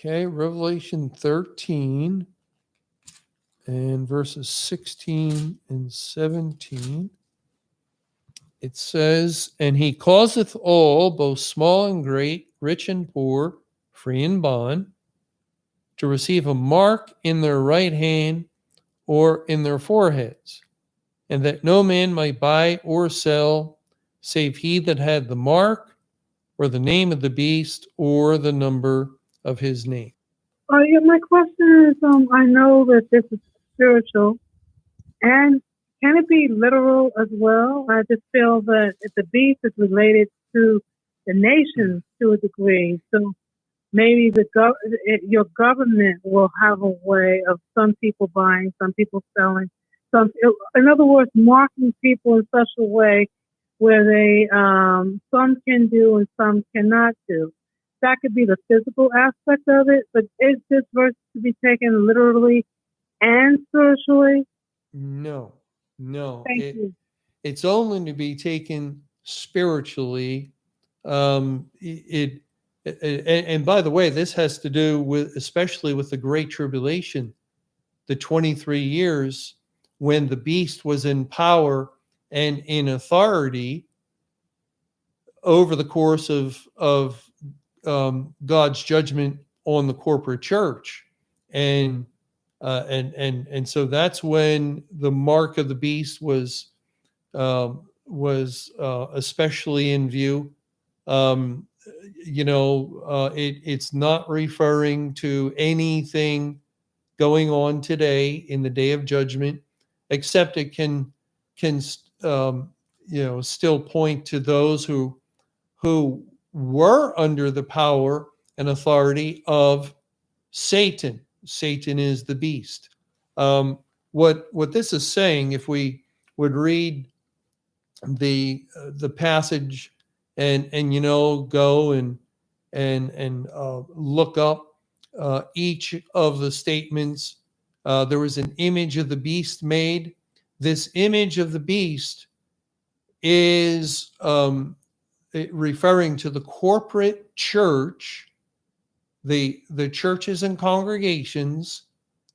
Okay, Revelation 13 and verses 16 and 17. It says, "And he causeth all, both small and great, rich and poor, free and bond, to receive a mark in their right hand or in their foreheads, and that no man might buy or sell, save he that had the mark, or the name of the beast, or the number of his name." Yeah, my question is, I know that this is spiritual, and can it be literal as well? I just feel that the beast is related to the nations to a degree, so maybe your government will have a way of some people buying, some people selling, in other words, marking people in such a way where they some can do and some cannot do. That could be the physical aspect of it, but is this verse to be taken literally and spiritually? No, no. Thank you. It's only to be taken spiritually. And by the way, this has to do with, especially with the Great Tribulation, the 23 years when the beast was in power and in authority over the course of God's judgment on the corporate church. And so that's when the mark of the beast was especially in view. Um, it's not referring to anything going on today in the day of judgment, except it can still point to those who were under the power and authority of Satan. Satan is the beast. What this is saying, if we would read the passage and go and look up each of the statements, there was an image of the beast made. This image of the beast is referring to the corporate church, the churches and congregations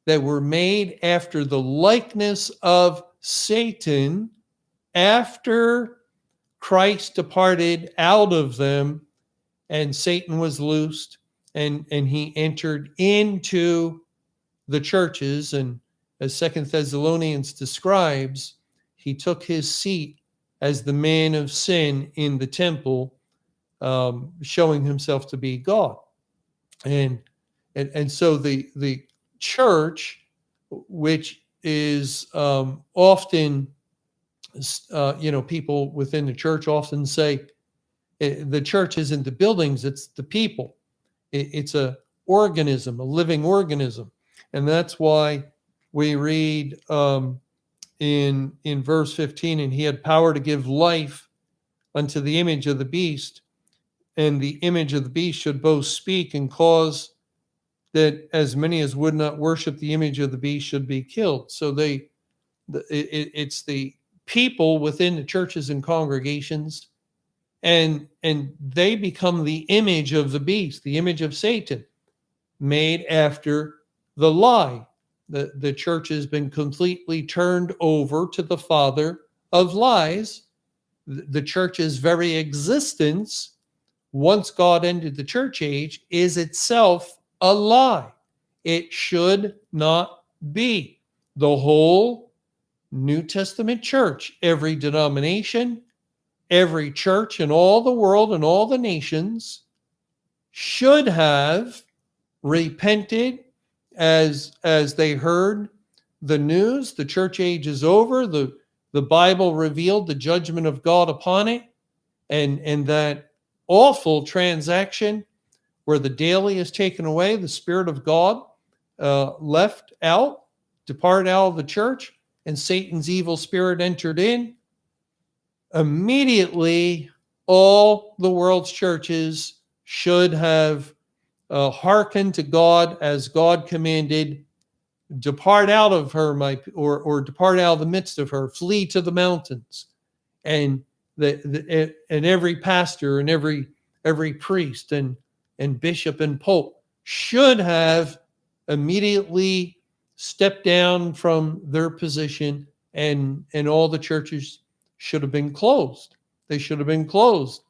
that were made after the likeness of Satan after Christ departed out of them and Satan was loosed and he entered into the churches. And as Second Thessalonians describes, he took his seat as the man of sin in the temple, showing himself to be God. And so the church, which is often, people within the church often say the church isn't the buildings, it's the people. It's a organism, a living organism. And that's why we read in verse 15, "And he had power to give life unto the image of the beast, and the image of the beast should both speak and cause that as many as would not worship the image of the beast should be killed." So it's the people within the churches and congregations, and they become the image of the beast, the image of Satan, made after the lie. The church has been completely turned over to the father of lies. The church's very existence, once God ended the church age, is itself a lie. It should not be. The whole New Testament church, every denomination, every church in all the world and all the nations should have repented as they heard the news. The church age is over. The Bible revealed the judgment of God upon it, and that awful transaction where the daily is taken away, the Spirit of God left out, departed out of the church, and Satan's evil spirit entered in. Immediately, all the world's churches should have hearkened to God as God commanded. Depart out of her, or depart out of the midst of her. Flee to the mountains. And and every pastor and every priest and bishop and pope should have immediately stepped down from their position, and all the churches should have been closed. They should have been closed.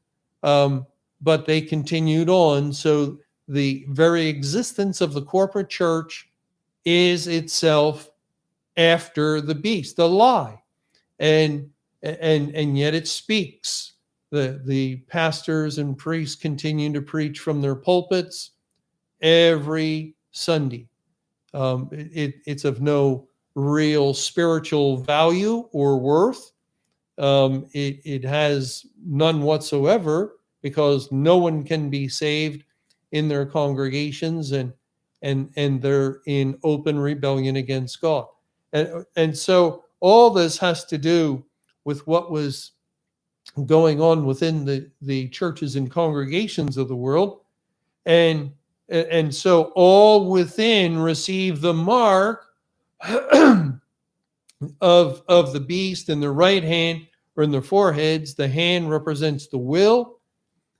But they continued on. So the very existence of the corporate church is itself after the beast, a lie. And yet it speaks. The pastors and priests continue to preach from their pulpits every Sunday. It's of no real spiritual value or worth. It has none whatsoever, because no one can be saved in their congregations, and they're in open rebellion against God. And so all this has to do with what was going on within the churches and congregations of the world. And so all within receive the mark of the beast in their right hand or in their foreheads. The hand represents the will,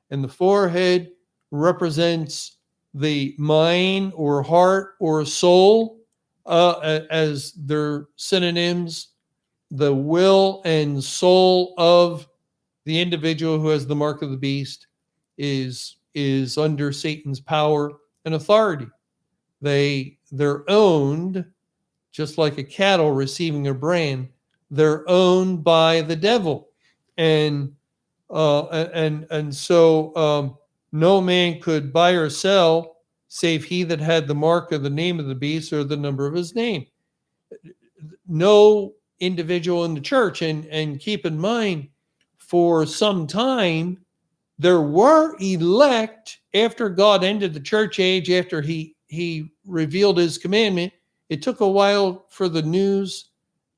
and the forehead represents the mind or heart or soul, as their synonyms. The will and soul of the individual who has the mark of the beast is under Satan's power and authority. They're owned, just like a cattle receiving a brand. They're owned by the devil, and so no man could buy or sell save he that had the mark of the name of the beast or the number of his name. No individual in the church, and keep in mind, for some time there were elect after God ended the church age, after he revealed his commandment. It took a while for the news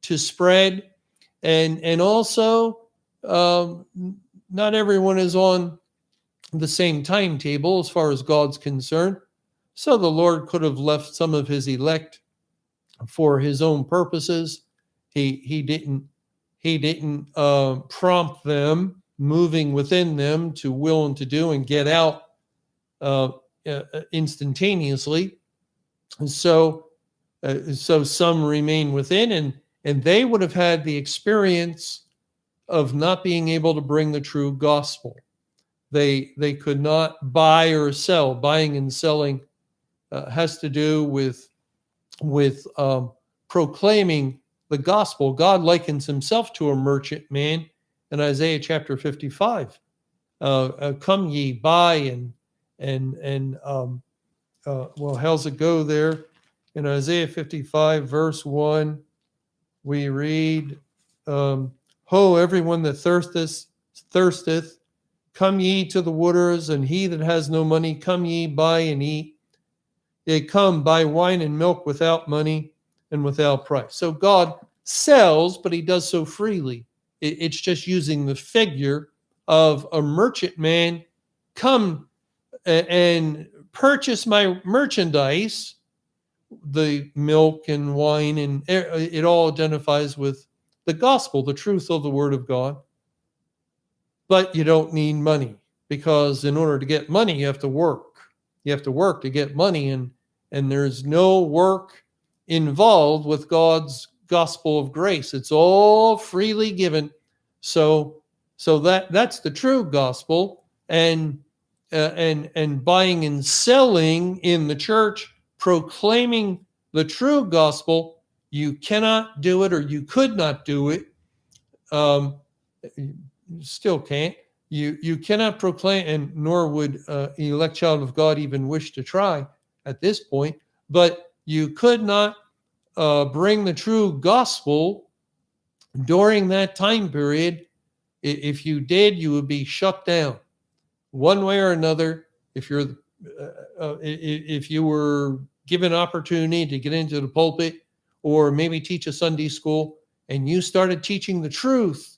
to spread, and also not everyone is on the same timetable as far as God's concerned. So the Lord could have left some of his elect for his own purposes. He didn't prompt them, moving within them to will and to do and get out instantaneously. And so some remain within, and they would have had the experience of not being able to bring the true gospel. They could not buy or sell. Buying and selling has to do with proclaiming the gospel. God likens himself to a merchant man in Isaiah chapter 55. Come ye, buy, well, how's it go there? In Isaiah 55, verse 1, we read, Ho, everyone that thirsteth, come ye to the waters, and he that has no money, come ye, buy and eat. Yea, come, buy wine and milk without money and without price. So God sells, but he does so freely. It's just using the figure of a merchant man. Come and purchase my merchandise, the milk and wine, and it all identifies with the gospel, the truth of the word of God. But you don't need money, because in order to get money, you have to work. You have to work to get money, and there's no work involved with God's gospel of grace. It's all freely given. So that's the true gospel, and buying and selling in the church, proclaiming the true gospel, you cannot do it, or you could not do it. You still can't. You cannot proclaim, and nor would an elect child of God even wish to try at this point. But you could not bring the true gospel during that time period. If you did, you would be shut down one way or another. If you were given opportunity to get into the pulpit, or maybe teach a Sunday school, and you started teaching the truth,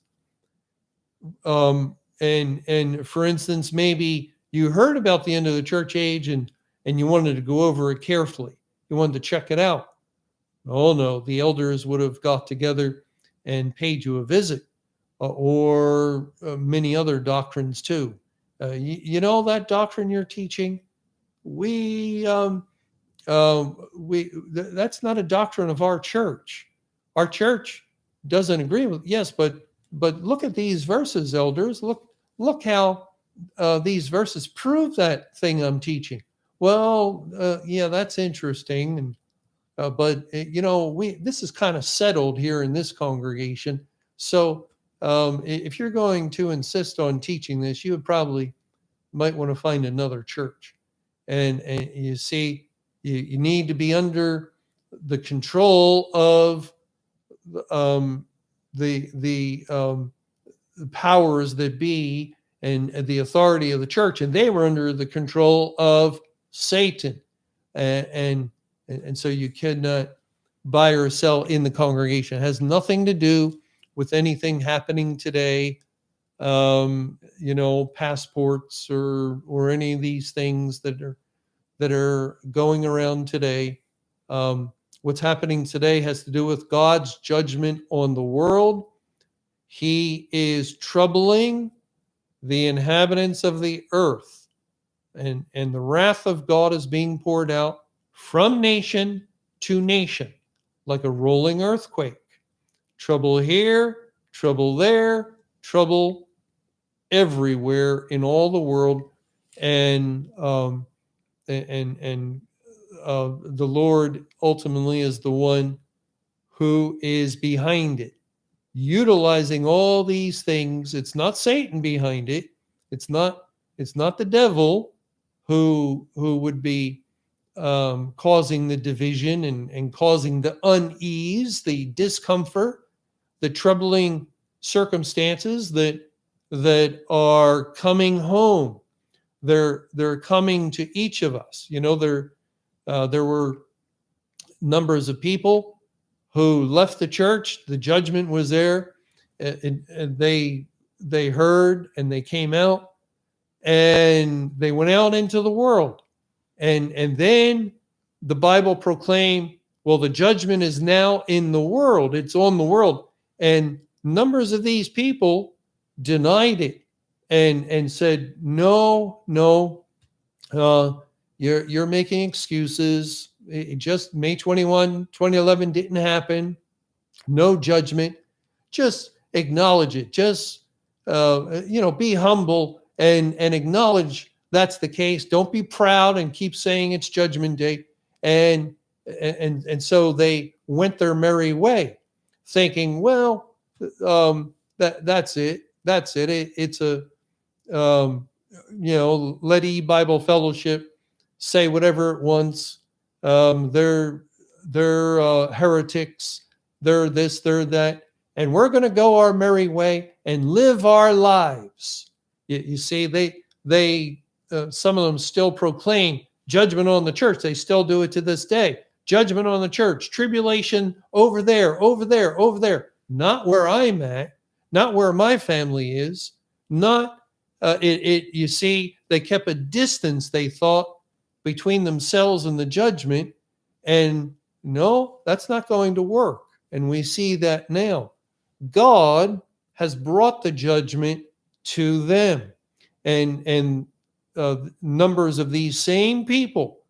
and for instance, maybe you heard about the end of the church age, and you wanted to go over it carefully. You wanted to check it out. Oh no, the elders would have got together and paid you a visit, or many other doctrines too. You know that doctrine you're teaching? we that's not a doctrine of our church. Our church doesn't agree with, yes, but look at these verses, elders. Look how these verses prove that thing I'm teaching. Well, yeah, that's interesting, and but we this is kind of settled here in this congregation. So if you're going to insist on teaching this, you would probably might want to find another church. And you see, you need to be under the control of um, the powers that be and the authority of the church, and they were under the control of Satan, and so you cannot buy or sell in the congregation. It has nothing to do with anything happening today, passports or any of these things that are going around today. What's happening today has to do with God's judgment on the world. He is troubling the inhabitants of the earth, and the wrath of God is being poured out from nation to nation like a rolling earthquake. Trouble here, trouble there, trouble everywhere in all the world, and the Lord ultimately is the one who is behind it, utilizing all these things. It's not Satan behind it. It's not the devil who would be causing the division and causing the unease, the discomfort, the troubling circumstances that are coming home. They're coming to each of us. There were numbers of people who left the church. The judgment was there, and they heard and they came out and they went out into the world, and then the Bible proclaimed, well, the judgment is now in the world. It's on the world, and numbers of these people denied it and said, no, you're making excuses. It just May 21, 2011 didn't happen. No judgment. Just acknowledge it. Just be humble and acknowledge that's the case. Don't be proud and keep saying it's Judgment Day. And so they went their merry way, thinking, well, that's it. That's it. It's a let E-Bible Fellowship say whatever it wants. They're heretics. They're this, they're that, and we're going to go our merry way and live our lives. You see, they some of them still proclaim judgment on the church. They still do it to this day. Judgment on the church, tribulation over there, over there, over there. Not where I'm at, not where my family is, not you see, they kept a distance, they thought, between themselves and the judgment. And no, that's not going to work. And we see that now. God has brought the judgment to them. And numbers of these same people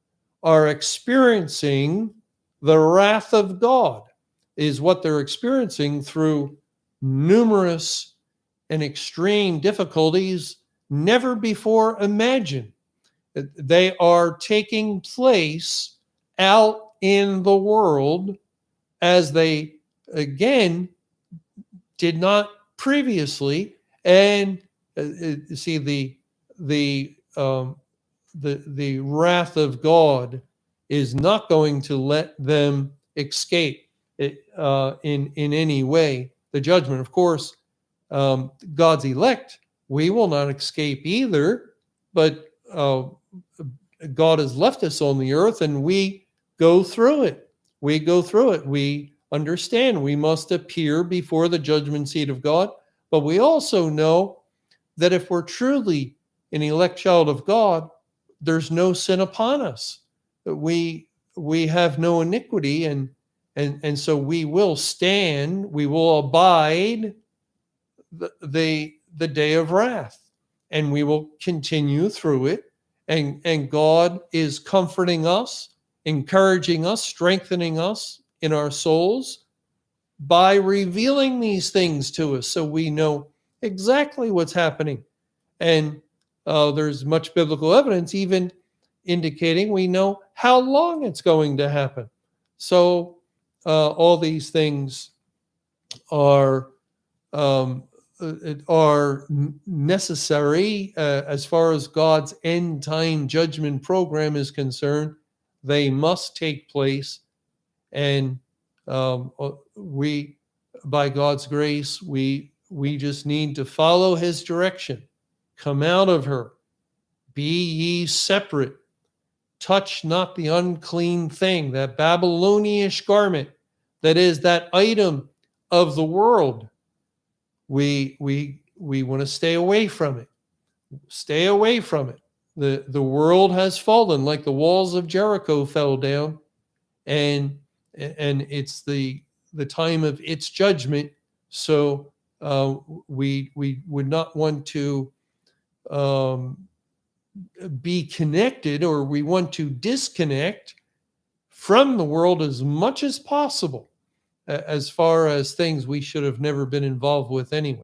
are experiencing the wrath of God, is what they're experiencing through numerous and extreme difficulties never before imagined. They are taking place out in the world as they, again, did not previously. And see, the wrath of God is not going to let them escape it, in any way. The judgment, of course, God's elect, we will not escape either, but God has left us on the earth, and we go through it. We go through it. We understand we must appear before the judgment seat of God, but we also know that if we're truly an elect child of God, there's no sin upon us. We have no iniquity, and so we will stand, we will abide the day of wrath, and we will continue through it. and God is comforting us, encouraging us, strengthening us in our souls by revealing these things to us so we know exactly what's happening. And there's much biblical evidence even indicating we know how long it's going to happen. So all these things are necessary as far as God's end time judgment program is concerned. They must take place, and we, by God's grace, we just need to follow His direction. Come out of her, be ye separate, touch not the unclean thing, that Babylonish garment, that is that item of the world. We want to stay away from it. Stay away from it. The world has fallen like the walls of Jericho fell down, and it's the time of its judgment. So we would not want to be connected, or we want to disconnect from the world as much as possible, as far as things we should have never been involved with anyway.